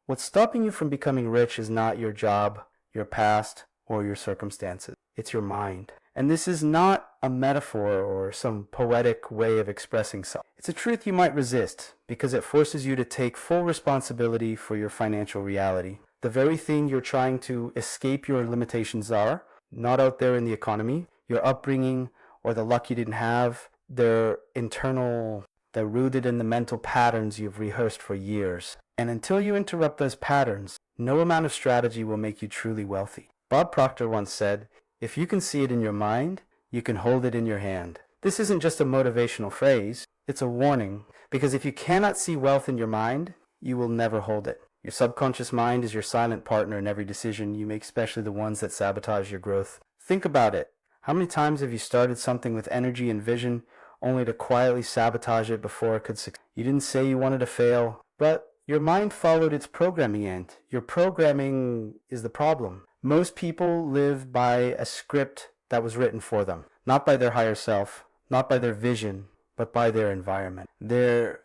What's stopping you from becoming rich is not your job, your past, or your circumstances. It's your mind. And this is not a metaphor or some poetic way of expressing self. It's a truth you might resist because it forces you to take full responsibility for your financial reality. The very thing you're trying to escape your limitations are not out there in the economy, your upbringing, or the luck you didn't have. They're internal, they're rooted in the mental patterns you've rehearsed for years. And until you interrupt those patterns, no amount of strategy will make you truly wealthy. Bob Proctor once said, "If you can see it in your mind, you can hold it in your hand." This isn't just a motivational phrase, it's a warning, because if you cannot see wealth in your mind, you will never hold it. Your subconscious mind is your silent partner in every decision you make, especially the ones that sabotage your growth. Think about it. How many times have you started something with energy and vision only to quietly sabotage it before it could succeed? You didn't say you wanted to fail, but your mind followed its programming end. Your programming is the problem. Most people live by a script that was written for them, not by their higher self, not by their vision, but by their environment. Their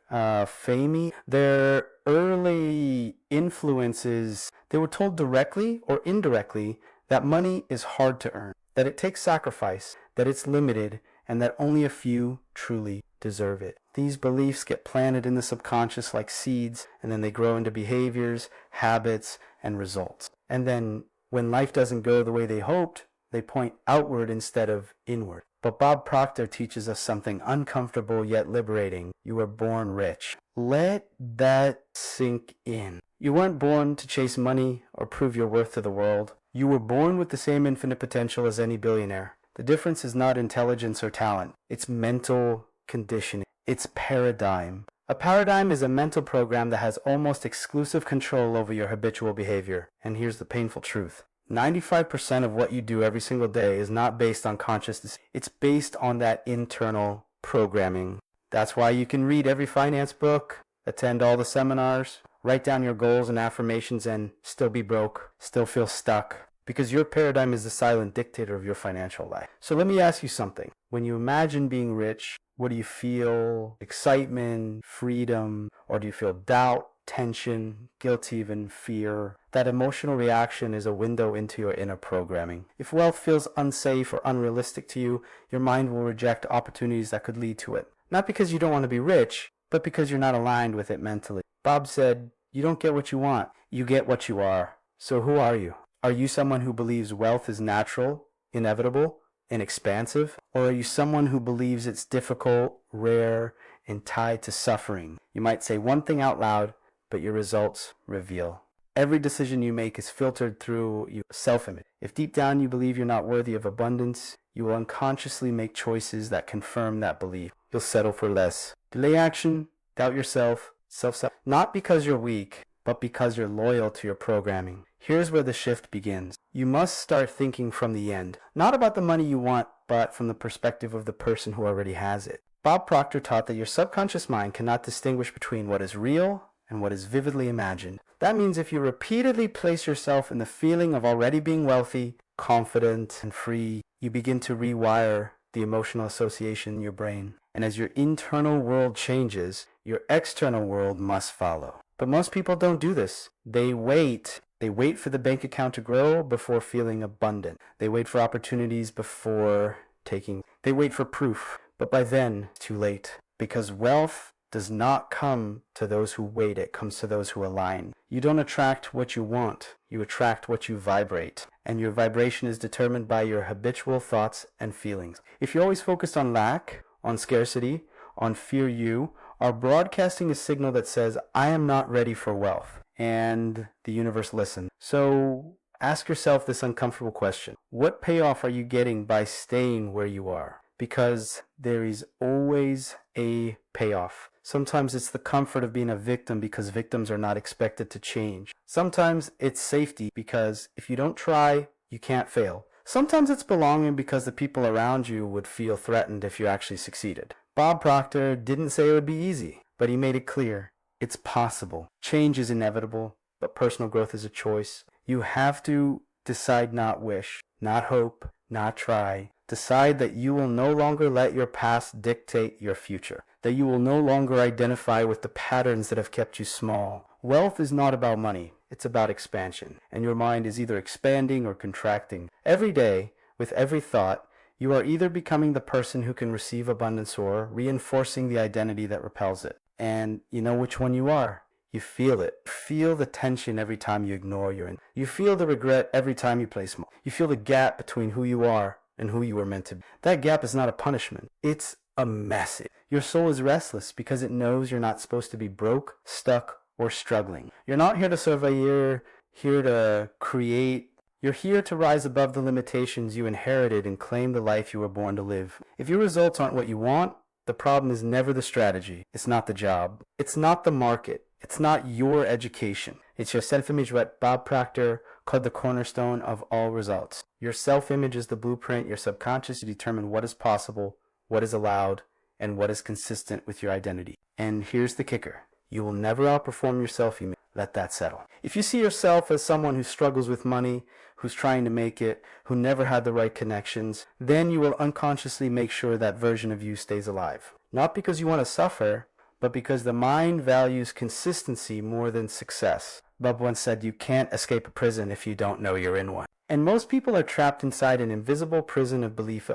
their early influences, they were told directly or indirectly that money is hard to earn, that it takes sacrifice, that it's limited, and that only a few truly deserve it. These beliefs get planted in the subconscious like seeds, and then they grow into behaviors, habits, and results. And then when life doesn't go the way they hoped, they point outward instead of inward. But Bob Proctor teaches us something uncomfortable yet liberating. You were born rich. Let that sink in. You weren't born to chase money or prove your worth to the world. You were born with the same infinite potential as any billionaire. The difference is not intelligence or talent. It's mental conditioning. It's paradigm. A paradigm is a mental program that has almost exclusive control over your habitual behavior. And here's the painful truth. 95% of what you do every single day is not based on consciousness. It's based on that internal programming. That's why you can read every finance book, attend all the seminars, write down your goals and affirmations, and still be broke, still feel stuck. Because your paradigm is the silent dictator of your financial life. So let me ask you something. When you imagine being rich, what do you feel? Excitement, freedom, or do you feel doubt, tension, guilt, even fear? That emotional reaction is a window into your inner programming. If wealth feels unsafe or unrealistic to you, your mind will reject opportunities that could lead to it. Not because you don't want to be rich, but because you're not aligned with it mentally. Bob said, you don't get what you want, you get what you are. So who are you? Are you someone who believes wealth is natural, inevitable, and expansive? Or are you someone who believes it's difficult, rare, and tied to suffering? You might say one thing out loud, but your results reveal. Every decision you make is filtered through your self-image. If deep down you believe you're not worthy of abundance, you will unconsciously make choices that confirm that belief. You'll settle for less. Delay action, doubt yourself, self-sabotage. Not because you're weak, but because you're loyal to your programming. Here's where the shift begins. You must start thinking from the end. Not about the money you want, but from the perspective of the person who already has it. Bob Proctor taught that your subconscious mind cannot distinguish between what is real and what is vividly imagined. That means if you repeatedly place yourself in the feeling of already being wealthy, confident, and free, you begin to rewire the emotional association in your brain. And as your internal world changes, your external world must follow. But most people don't do this. They wait. They wait for the bank account to grow before feeling abundant. They wait for opportunities before taking. They wait for proof. But by then, it's too late. Because wealth does not come to those who wait. It comes to those who align. You don't attract what you want. You attract what you vibrate. And your vibration is determined by your habitual thoughts and feelings. If you're always focused on lack, on scarcity, on fear, you are broadcasting a signal that says, I am not ready for wealth. And the universe listens. So ask yourself this uncomfortable question. What payoff are you getting by staying where you are? Because there is always a payoff. Sometimes it's the comfort of being a victim because victims are not expected to change. Sometimes it's safety because if you don't try, you can't fail. Sometimes it's belonging because the people around you would feel threatened if you actually succeeded. Bob Proctor didn't say it would be easy, but he made it clear. It's possible. Change is inevitable, but personal growth is a choice. You have to decide, not wish, not hope, not try. Decide that you will no longer let your past dictate your future. That you will no longer identify with the patterns that have kept you small Wealth is not about money. It's about expansion. And your mind is either expanding or contracting. Every day, with every thought, you are either becoming the person who can receive abundance or reinforcing the identity that repels it. And you know which one you are. You feel it. Feel the tension every time you ignore you feel the regret every time you play small. You feel the gap between who you are and who you were meant to be. That gap is not a punishment. It's a message. Your soul is restless because it knows you're not supposed to be broke, stuck, or struggling. You're not here to survey, you're here to create. You're here to rise above the limitations you inherited and claim the life you were born to live. If your results aren't what you want, the problem is never the strategy. It's not the job. It's not the market. It's not your education. It's your self-image, what Bob Proctor called the cornerstone of all results. Your self-image is the blueprint, your subconscious to determine what is possible, what is allowed, and what is consistent with your identity. And here's the kicker. You will never outperform your self-image. Let that settle. If you see yourself as someone who struggles with money, who's trying to make it, who never had the right connections, then you will unconsciously make sure that version of you stays alive. Not because you want to suffer, but because the mind values consistency more than success. Bob once said you can't escape a prison if you don't know you're in one. And most people are trapped inside an invisible prison of belief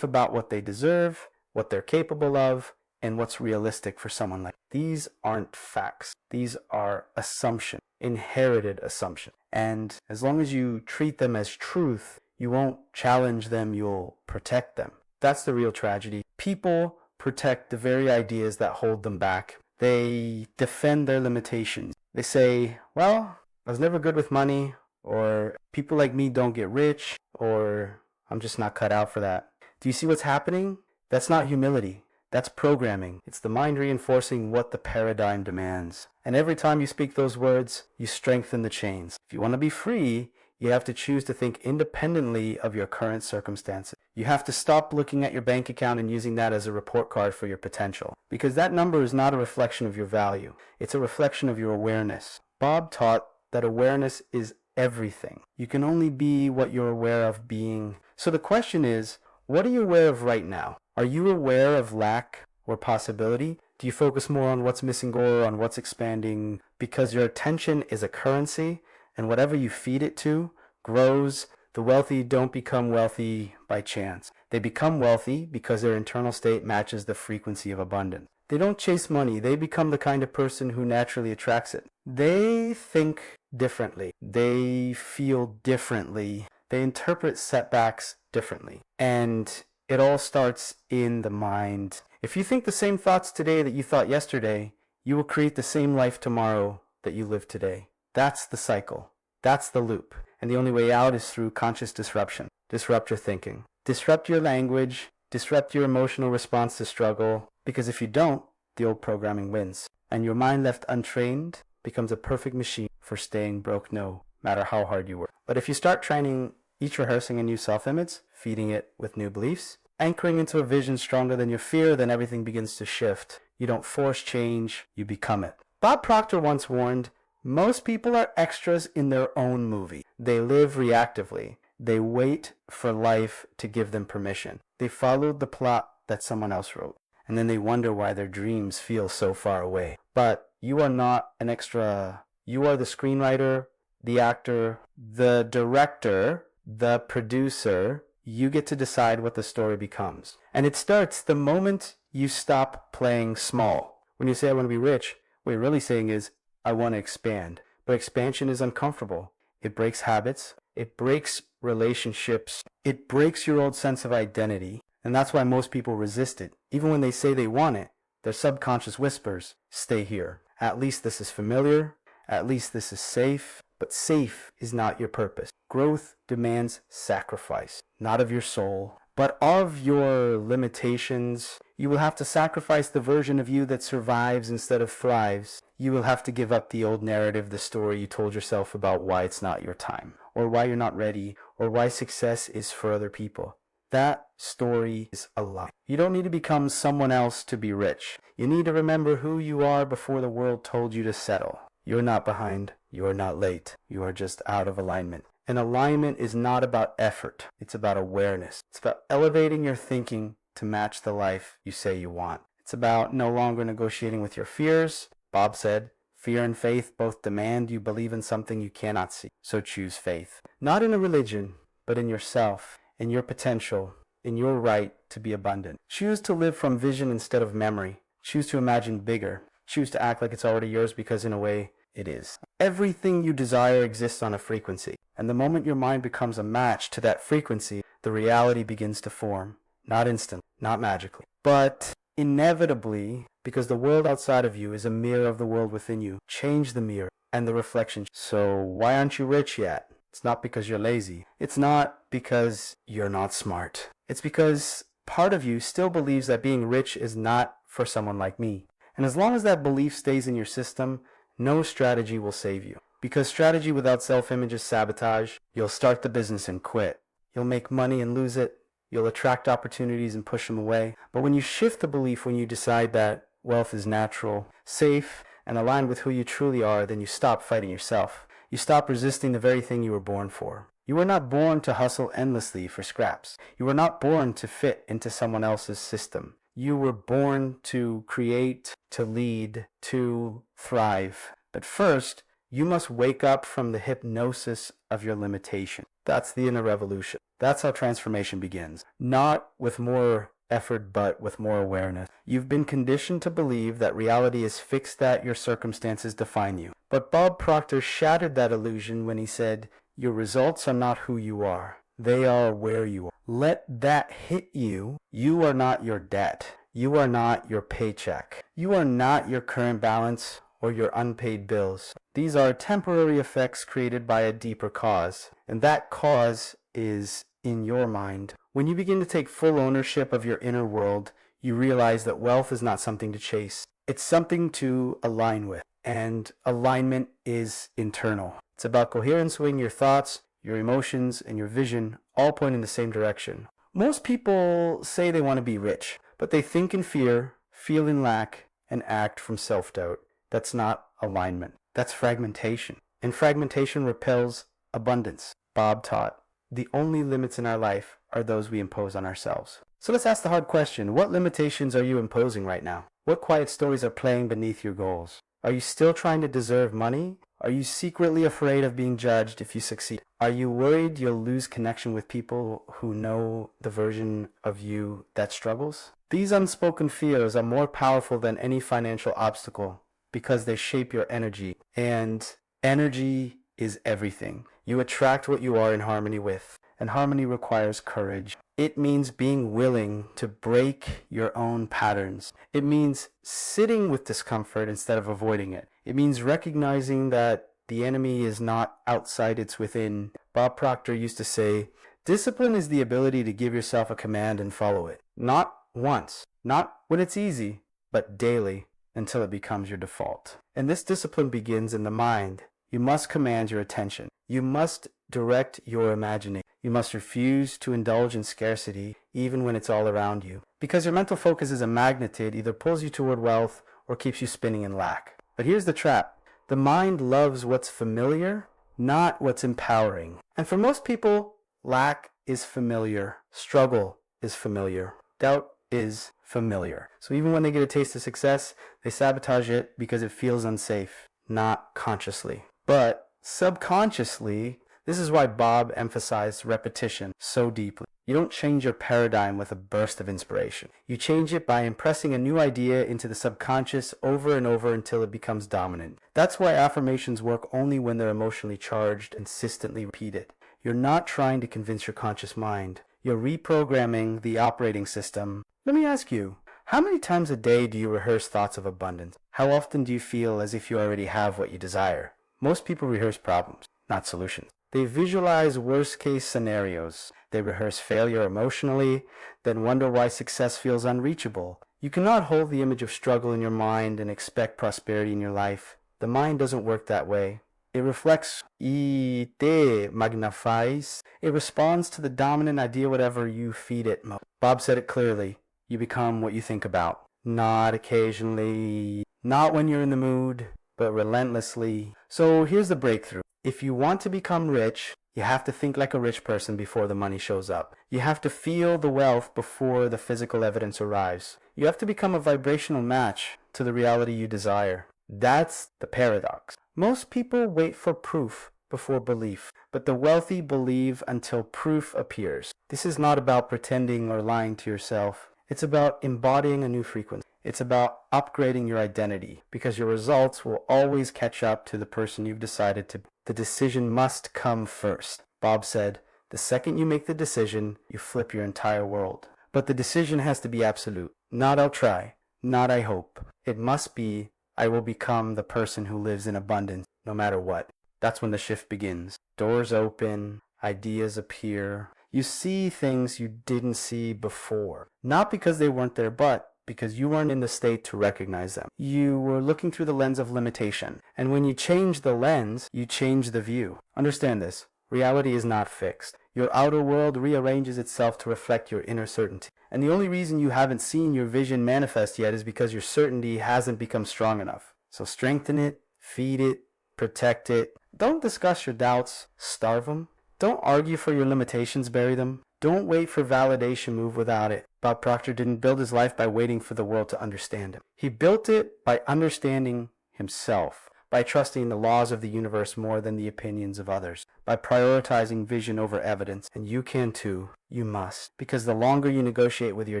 about what they deserve, what they're capable of, and what's realistic for someone like them. These aren't facts. These are assumptions, inherited assumptions. And as long as you treat them as truth, you won't challenge them, you'll protect them. That's the real tragedy. People protect the very ideas that hold them back. They defend their limitations. They say, well, I was never good with money, or people like me don't get rich, or I'm just not cut out for that. Do you see what's happening? That's not humility. That's programming. It's the mind reinforcing what the paradigm demands. And every time you speak those words, you strengthen the chains. If you want to be free, you have to choose to think independently of your current circumstances. You have to stop looking at your bank account and using that as a report card for your potential. Because that number is not a reflection of your value. It's a reflection of your awareness. Bob taught that awareness is everything. You can only be what you're aware of being. So the question is, what are you aware of right now? Are you aware of lack or possibility? Do you focus more on what's missing or on what's expanding? Because your attention is a currency, and whatever you feed it to grows. The wealthy don't become wealthy by chance. They become wealthy because their internal state matches the frequency of abundance. They don't chase money. They become the kind of person who naturally attracts it. They think differently. They feel differently. They interpret setbacks differently. And it all starts in the mind. If you think the same thoughts today that you thought yesterday, you will create the same life tomorrow that you live today. That's the cycle. That's the loop. And the only way out is through conscious disruption. Disrupt your thinking. Disrupt your language. Disrupt your emotional response to struggle. Because if you don't, the old programming wins. And your mind left untrained becomes a perfect machine for staying broke no matter how hard you work. But if you start training, each rehearsing a new self-image, feeding it with new beliefs, anchoring into a vision stronger than your fear, then everything begins to shift. You don't force change, you become it. Bob Proctor once warned, most people are extras in their own movie. They live reactively. They wait for life to give them permission. They followed the plot that someone else wrote. And then they wonder why their dreams feel so far away. But you are not an extra. You are the screenwriter, the actor, the director, the producer. You get to decide what the story becomes. And it starts the moment you stop playing small. When you say, I want to be rich, what you're really saying is, I want to expand. But expansion is uncomfortable. It breaks habits. It breaks relationships. It breaks your old sense of identity. And that's why most people resist it. Even when they say they want it, their subconscious whispers, stay here. At least this is familiar. At least this is safe. But safe is not your purpose. Growth demands sacrifice, not of your soul, but of your limitations. You will have to sacrifice the version of you that survives instead of thrives. You will have to give up the old narrative, the story you told yourself about why it's not your time, or why you're not ready, or why success is for other people. That story is a lie. You don't need to become someone else to be rich. You need to remember who you are before the world told you to settle. You're not behind. You're not late. You are just out of alignment. And alignment is not about effort. It's about awareness. It's about elevating your thinking to match the life you say you want. It's about no longer negotiating with your fears. Bob said, Fear and faith both demand you believe in something you cannot see. So choose faith. Not in a religion, but in yourself, in your potential, in your right to be abundant. Choose to live from vision instead of memory. Choose to imagine bigger. Choose to act like it's already yours because in a way, it is. Everything you desire exists on a frequency. And the moment your mind becomes a match to that frequency, the reality begins to form. Not instantly, not magically, but inevitably, because the world outside of you is a mirror of the world within you. Change the mirror and the reflection. So why aren't you rich yet? It's not because you're lazy. It's not because you're not smart. It's because part of you still believes that being rich is not for someone like me. And as long as that belief stays in your system, no strategy will save you. Because strategy without self-image is sabotage. You'll start the business and quit. You'll make money and lose it. You'll attract opportunities and push them away. But when you shift the belief, when you decide that wealth is natural, safe, and aligned with who you truly are, then you stop fighting yourself. You stop resisting the very thing you were born for. You were not born to hustle endlessly for scraps. You were not born to fit into someone else's system. You were born to create, to lead, to thrive. But first, you must wake up from the hypnosis of your limitation. That's the inner revolution. That's how transformation begins. Not with more effort, but with more awareness. You've been conditioned to believe that reality is fixed, that your circumstances define you. But Bob Proctor shattered that illusion when he said, your results are not who you are. They are where you are. Let that hit you. You are not your debt. You are not your paycheck. You are not your current balance or your unpaid bills. These are temporary effects created by a deeper cause. And that cause is in your mind. When you begin to take full ownership of your inner world, you realize that wealth is not something to chase. It's something to align with. And alignment is internal. It's about coherencing your thoughts, your emotions, and your vision, all point in the same direction. Most people say they want to be rich, but they think in fear, feel in lack, and act from self-doubt. That's not alignment. That's fragmentation. And fragmentation repels abundance. Bob taught, the only limits in our life are those we impose on ourselves. So let's ask the hard question. What limitations are you imposing right now? What quiet stories are playing beneath your goals? Are you still trying to deserve money? Are you secretly afraid of being judged if you succeed? Are you worried you'll lose connection with people who know the version of you that struggles? These unspoken fears are more powerful than any financial obstacle because they shape your energy. And energy is everything. You attract what you are in harmony with. And harmony requires courage. It means being willing to break your own patterns. It means sitting with discomfort instead of avoiding it. It means recognizing that the enemy is not outside, it's within. Bob Proctor used to say, discipline is the ability to give yourself a command and follow it. Not once, not when it's easy, but daily until it becomes your default. And this discipline begins in the mind. You must command your attention. You must direct your imagination. You must refuse to indulge in scarcity even when it's all around you. Because your mental focus is a magnet, it either pulls you toward wealth or keeps you spinning in lack. But here's the trap. The mind loves what's familiar, not what's empowering. And for most people, lack is familiar. Struggle is familiar. Doubt is familiar. So even when they get a taste of success, they sabotage it because it feels unsafe, not consciously. But subconsciously, this is why Bob emphasized repetition so deeply. You don't change your paradigm with a burst of inspiration. You change it by impressing a new idea into the subconscious over and over until it becomes dominant. That's why affirmations work only when they're emotionally charged, consistently repeated. You're not trying to convince your conscious mind. You're reprogramming the operating system. Let me ask you, how many times a day do you rehearse thoughts of abundance? How often do you feel as if you already have what you desire? Most people rehearse problems, not solutions. They visualize worst-case scenarios. They rehearse failure emotionally, then wonder why success feels unreachable. You cannot hold the image of struggle in your mind and expect prosperity in your life. The mind doesn't work that way. It reflects y te magnifies. It responds to the dominant idea whatever you feed it. Bob said it clearly. You become what you think about. Not occasionally, not when you're in the mood, but relentlessly. So here's the breakthrough. If you want to become rich, you have to think like a rich person before the money shows up. You have to feel the wealth before the physical evidence arrives. You have to become a vibrational match to the reality you desire. That's the paradox. Most people wait for proof before belief, but the wealthy believe until proof appears. This is not about pretending or lying to yourself. It's about embodying a new frequency. It's about upgrading your identity, because your results will always catch up to the person you've decided to be. The decision must come first. Bob said, the second you make the decision, you flip your entire world. But the decision has to be absolute. Not I'll try, not I hope. It must be I will become the person who lives in abundance no matter what. That's when the shift begins. Doors open, ideas appear. You see things you didn't see before. Not because they weren't there, but because you weren't in the state to recognize them. You were looking through the lens of limitation. And when you change the lens, you change the view. Understand this. Reality is not fixed. Your outer world rearranges itself to reflect your inner certainty. And the only reason you haven't seen your vision manifest yet is because your certainty hasn't become strong enough. So strengthen it, feed it, protect it. Don't discuss your doubts, starve them. Don't argue for your limitations, bury them. Don't wait for validation, move without it. Bob Proctor didn't build his life by waiting for the world to understand him. He built it by understanding himself, by trusting the laws of the universe more than the opinions of others, by prioritizing vision over evidence. And you can too. You must. Because the longer you negotiate with your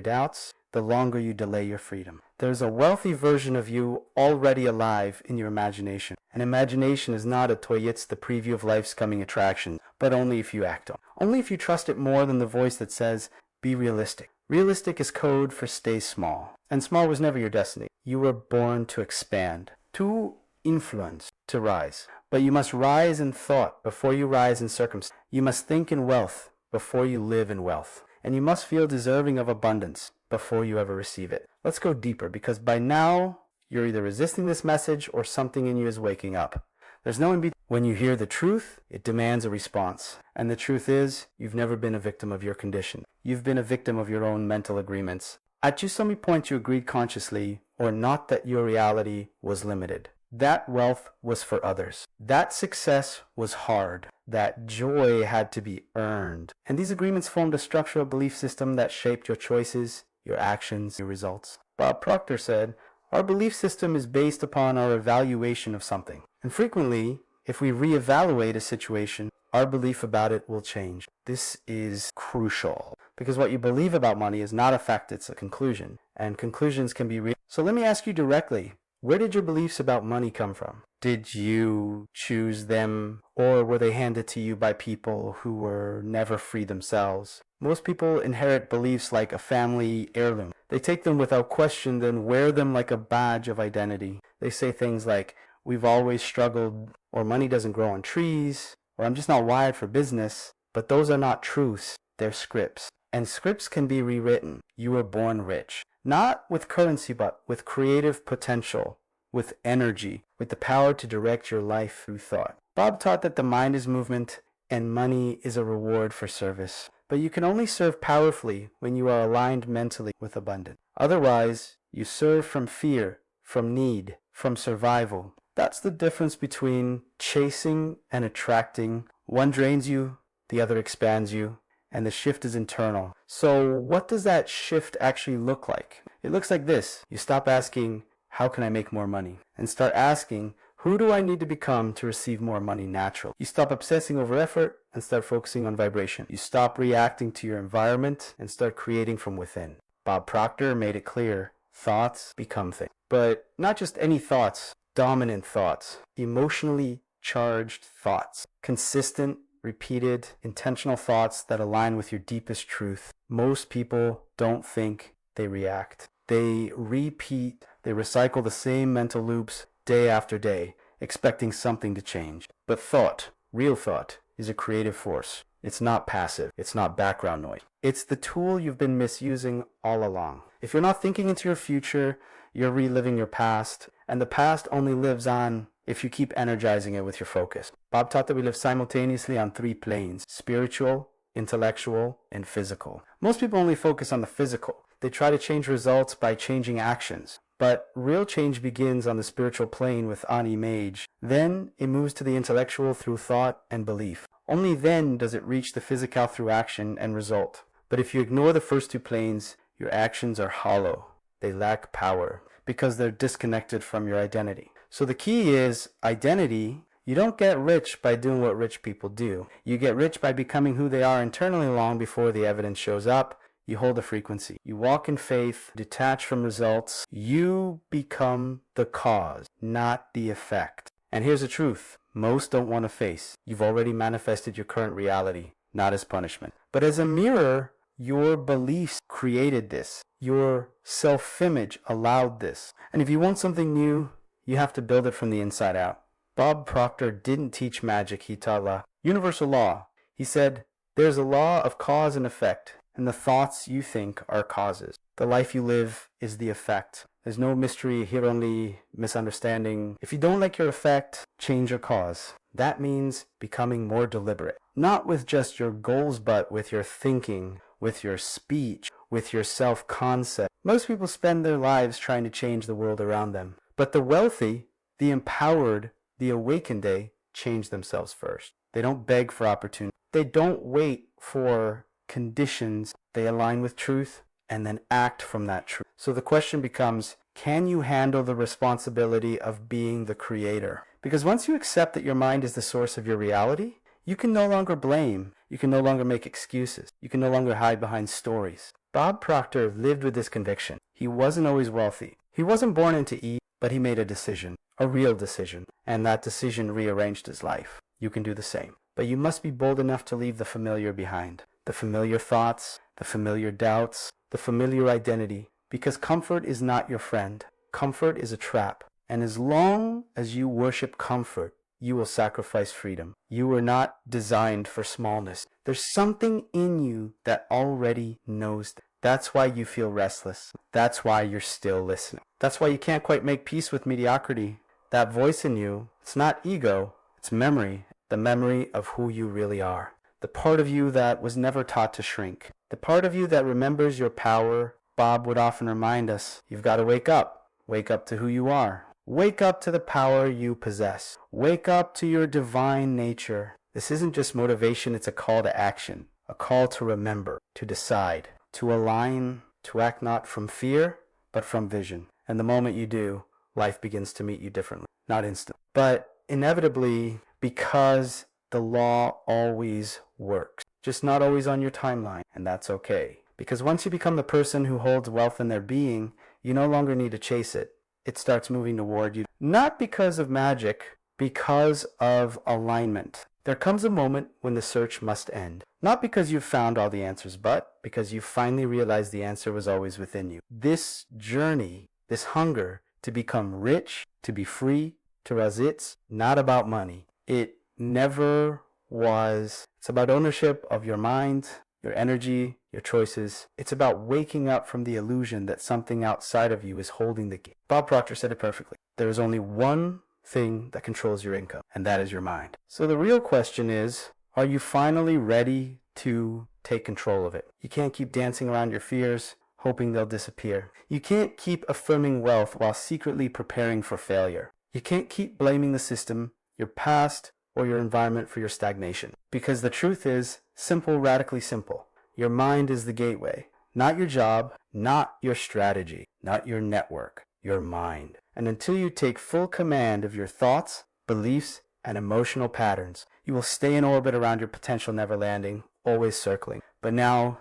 doubts, the longer you delay your freedom. There's a wealthy version of you already alive in your imagination. And imagination is not a toy, it's the preview of life's coming attractions, but only if you act on it. Only if you trust it more than the voice that says, be realistic. Realistic is code for stay small. And small was never your destiny. You were born to expand, to influence, to rise. But you must rise in thought before you rise in circumstance. You must think in wealth before you live in wealth. And you must feel deserving of abundance before you ever receive it. Let's go deeper, because by now you're either resisting this message or something in you is waking up. There's no in between. When you hear the truth, it demands a response. And the truth is, you've never been a victim of your condition. You've been a victim of your own mental agreements. At just so many points you agreed consciously or not that your reality was limited. That wealth was for others. That success was hard. That joy had to be earned. And these agreements formed a structural belief system that shaped your choices, your actions, your results. Bob Proctor said, our belief system is based upon our evaluation of something. And frequently, if we reevaluate a situation, our belief about it will change. This is crucial, because what you believe about money is not a fact, it's a conclusion. And conclusions can be So let me ask you directly, where did your beliefs about money come from? Did you choose them, or were they handed to you by people who were never free themselves? Most people inherit beliefs like a family heirloom. They take them without question, then wear them like a badge of identity. They say things like, we've always struggled, or money doesn't grow on trees, or I'm just not wired for business. But those are not truths, they're scripts. And scripts can be rewritten. You were born rich. Not with currency, but with creative potential, with energy, with the power to direct your life through thought. Bob taught that the mind is movement and money is a reward for service. But you can only serve powerfully when you are aligned mentally with abundance. Otherwise, you serve from fear, from need, from survival. That's the difference between chasing and attracting. One drains you, the other expands you. And the shift is internal. So what does that shift actually look like? It looks like this. You stop asking, how can I make more money? And start asking, who do I need to become to receive more money naturally? You stop obsessing over effort and start focusing on vibration. You stop reacting to your environment and start creating from within. Bob Proctor made it clear, thoughts become things. But not just any thoughts, dominant thoughts, emotionally charged thoughts, consistent, repeated, intentional thoughts that align with your deepest truth. Most people don't think, they react. They repeat, they recycle the same mental loops day after day, expecting something to change. But thought, real thought, is a creative force. It's not passive. It's not background noise. It's the tool you've been misusing all along. If you're not thinking into your future, you're reliving your past, and the past only lives on if you keep energizing it with your focus. Bob taught that we live simultaneously on 3 planes: spiritual, intellectual, and physical. Most people only focus on the physical. They try to change results by changing actions. But real change begins on the spiritual plane with Ani-Mage. Then it moves to the intellectual through thought and belief. Only then does it reach the physical through action and result. But if you ignore the first 2 planes, your actions are hollow. They lack power because they're disconnected from your identity. So the key is identity. You don't get rich by doing what rich people do. You get rich by becoming who they are internally long before the evidence shows up. You hold a frequency. You walk in faith, detach from results. You become the cause, not the effect. And here's the truth. Most don't want to face. You've already manifested your current reality, not as punishment, but as a mirror. Your beliefs created this. Your self-image allowed this. And if you want something new, you have to build it from the inside out. Bob Proctor didn't teach magic. He taught law. Universal law. He said, there's a law of cause and effect, and the thoughts you think are causes. The life you live is the effect. There's no mystery here, only misunderstanding. If you don't like your effect, change your cause. That means becoming more deliberate. Not with just your goals, but with your thinking, with your speech, with your self-concept. Most people spend their lives trying to change the world around them. But the wealthy, the empowered, the awakened, they change themselves first. They don't beg for opportunity. They don't wait for conditions. They align with truth and then act from that truth. So the question becomes, can you handle the responsibility of being the creator? Because once you accept that your mind is the source of your reality, you can no longer blame. You can no longer make excuses. You can no longer hide behind stories. Bob Proctor lived with this conviction. He wasn't always wealthy. He wasn't born into Eve, but he made a decision, a real decision, and that decision rearranged his life. You can do the same. But you must be bold enough to leave the familiar behind. The familiar thoughts, the familiar doubts, the familiar identity. Because comfort is not your friend. Comfort is a trap. And as long as you worship comfort, you will sacrifice freedom. You were not designed for smallness. There's something in you that already knows that. That's why you feel restless. That's why you're still listening. That's why you can't quite make peace with mediocrity. That voice in you, it's not ego, it's memory. The memory of who you really are. The part of you that was never taught to shrink. The part of you that remembers your power. Bob would often remind us, you've got to wake up. Wake up to who you are. Wake up to the power you possess. Wake up to your divine nature. This isn't just motivation, it's a call to action. A call to remember, to decide, to align, to act not from fear, but from vision. And the moment you do, life begins to meet you differently. Not instant, but inevitably, because the law always works. Just not always on your timeline, and that's okay. Because once you become the person who holds wealth in their being, you no longer need to chase it. It starts moving toward you. Not because of magic, because of alignment. There comes a moment when the search must end. Not because you've found all the answers, but because you finally realized the answer was always within you. This journey, this hunger to become rich, to be free, to rise, it's not about money. It never was. It's about ownership of your mind, your energy, your choices. It's about waking up from the illusion that something outside of you is holding the key. Bob Proctor said it perfectly. There is only one thing that controls your income, and that is your mind. So the real question is, are you finally ready to take control of it? You can't keep dancing around your fears, hoping they'll disappear. You can't keep affirming wealth while secretly preparing for failure. You can't keep blaming the system, your past, or your environment for your stagnation. Because the truth is, simple, radically simple. Your mind is the gateway. Not your job, not your strategy, not your network, your mind. And until you take full command of your thoughts, beliefs, and emotional patterns, you will stay in orbit around your potential, never landing, always circling. But now,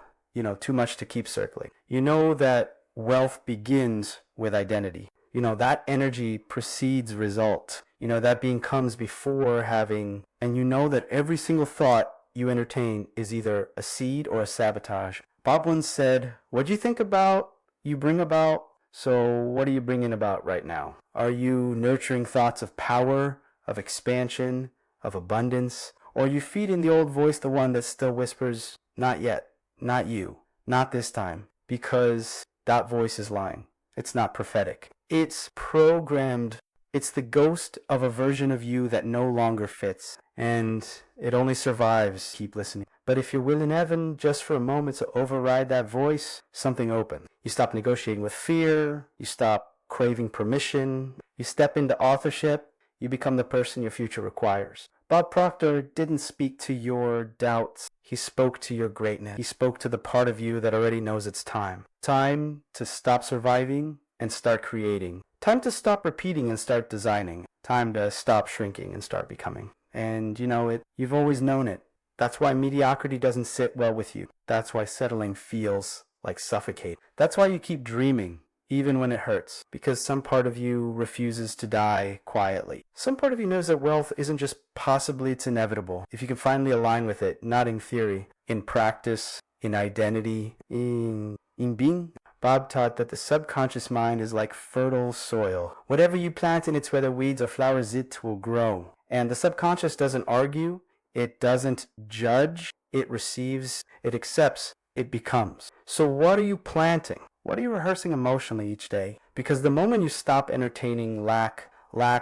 too much to keep circling. You know that wealth begins with identity. That energy precedes result. That being comes before having, and you know that every single thought you entertain is either a seed or a sabotage. Bob once said, what you think about, you bring about. So what are you bringing about right now? Are you nurturing thoughts of power, of expansion, of abundance? Or are you feeding the old voice, the one that still whispers, not yet, not you, not this time? Because that voice is lying. It's not prophetic. It's programmed. It's the ghost of a version of you that no longer fits. And it only survives. Keep listening. But if you're willing, Evan, just for a moment to override that voice, something opens. You stop negotiating with fear. You stop craving permission. You step into authorship. You become the person your future requires. Bob Proctor didn't speak to your doubts. He spoke to your greatness. He spoke to the part of you that already knows it's time. Time to stop surviving and start creating. Time to stop repeating and start designing. Time to stop shrinking and start becoming. And you know it. You've always known it. That's why mediocrity doesn't sit well with you. That's why settling feels like suffocate. That's why you keep dreaming, even when it hurts, because some part of you refuses to die quietly. Some part of you knows that wealth isn't just possibly, it's inevitable. If you can finally align with it, not in theory, in practice, in identity, in being. Bob taught that the subconscious mind is like fertile soil. Whatever you plant in it, whether weeds or flowers, it will grow. And the subconscious doesn't argue, it doesn't judge, it receives, it accepts, it becomes. So what are you planting? What are you rehearsing emotionally each day? Because the moment you stop entertaining lack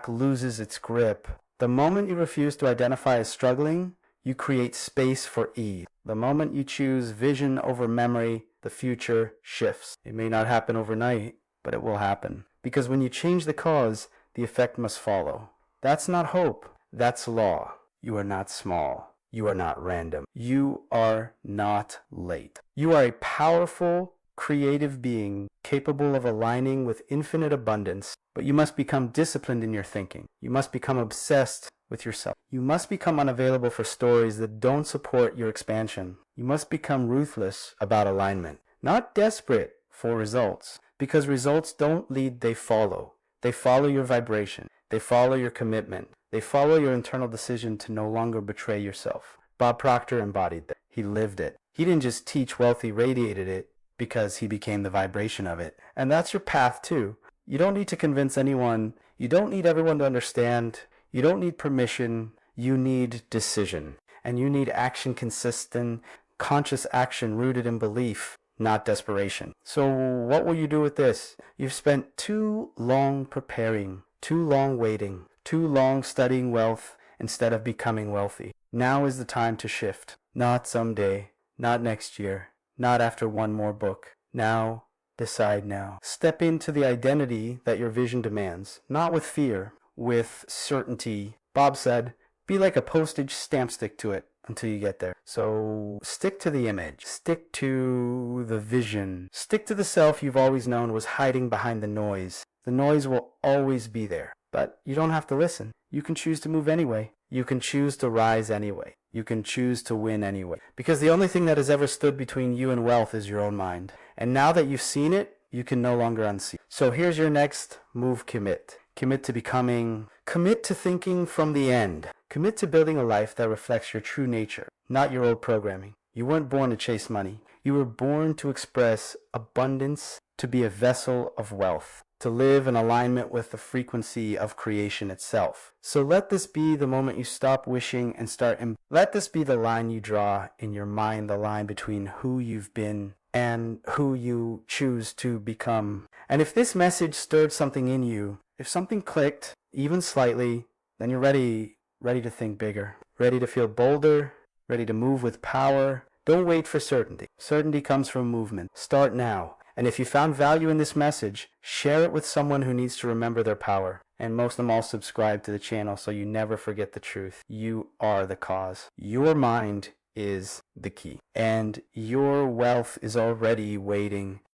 loses its grip. The moment you refuse to identify as struggling, you create space for ease. The moment you choose vision over memory, the future shifts. It may not happen overnight, but it will happen. Because when you change the cause, the effect must follow. That's not hope. That's law. You are not small. You are not random. You are not late. You are a powerful, creative being capable of aligning with infinite abundance, but you must become disciplined in your thinking. You must become obsessed with yourself. You must become unavailable for stories that don't support your expansion. You must become ruthless about alignment, not desperate for results, because results don't lead, they follow. They follow your vibration. They follow your commitment. They follow your internal decision to no longer betray yourself. Bob Proctor embodied that. He lived it. He didn't just teach wealth, he radiated it because he became the vibration of it. And that's your path too. You don't need to convince anyone. You don't need everyone to understand. You don't need permission. You need decision. And you need action consistent, conscious action rooted in belief, not desperation. So what will you do with this? You've spent too long preparing, too long waiting, too long studying wealth instead of becoming wealthy. Now is the time to shift. Not someday, not next year, not after one more book. Now, decide now. Step into the identity that your vision demands, not with fear, with certainty. Bob said, be like a postage stamp, stick to it until you get there. So stick to the image, stick to the vision, stick to the self you've always known was hiding behind the noise. The noise will always be there, but you don't have to listen. You can choose to move anyway. You can choose to rise anyway. You can choose to win anyway. Because the only thing that has ever stood between you and wealth is your own mind. And now that you've seen it, you can no longer unsee. So here's your next move: commit. Commit to becoming. Commit to thinking from the end. Commit to building a life that reflects your true nature, not your old programming. You weren't born to chase money. You were born to express abundance, to be a vessel of wealth, to live in alignment with the frequency of creation itself. So let this be the moment you stop wishing and start. Let this be the line you draw in your mind, the line between who you've been and who you choose to become. And if this message stirred something in you, if something clicked, even slightly, then you're ready to think bigger, ready to feel bolder, ready to move with power. Don't wait for certainty. Certainty comes from movement. Start now. And if you found value in this message, share it with someone who needs to remember their power. And most of them all, subscribe to the channel so you never forget the truth. You are the cause. Your mind is the key. And your wealth is already waiting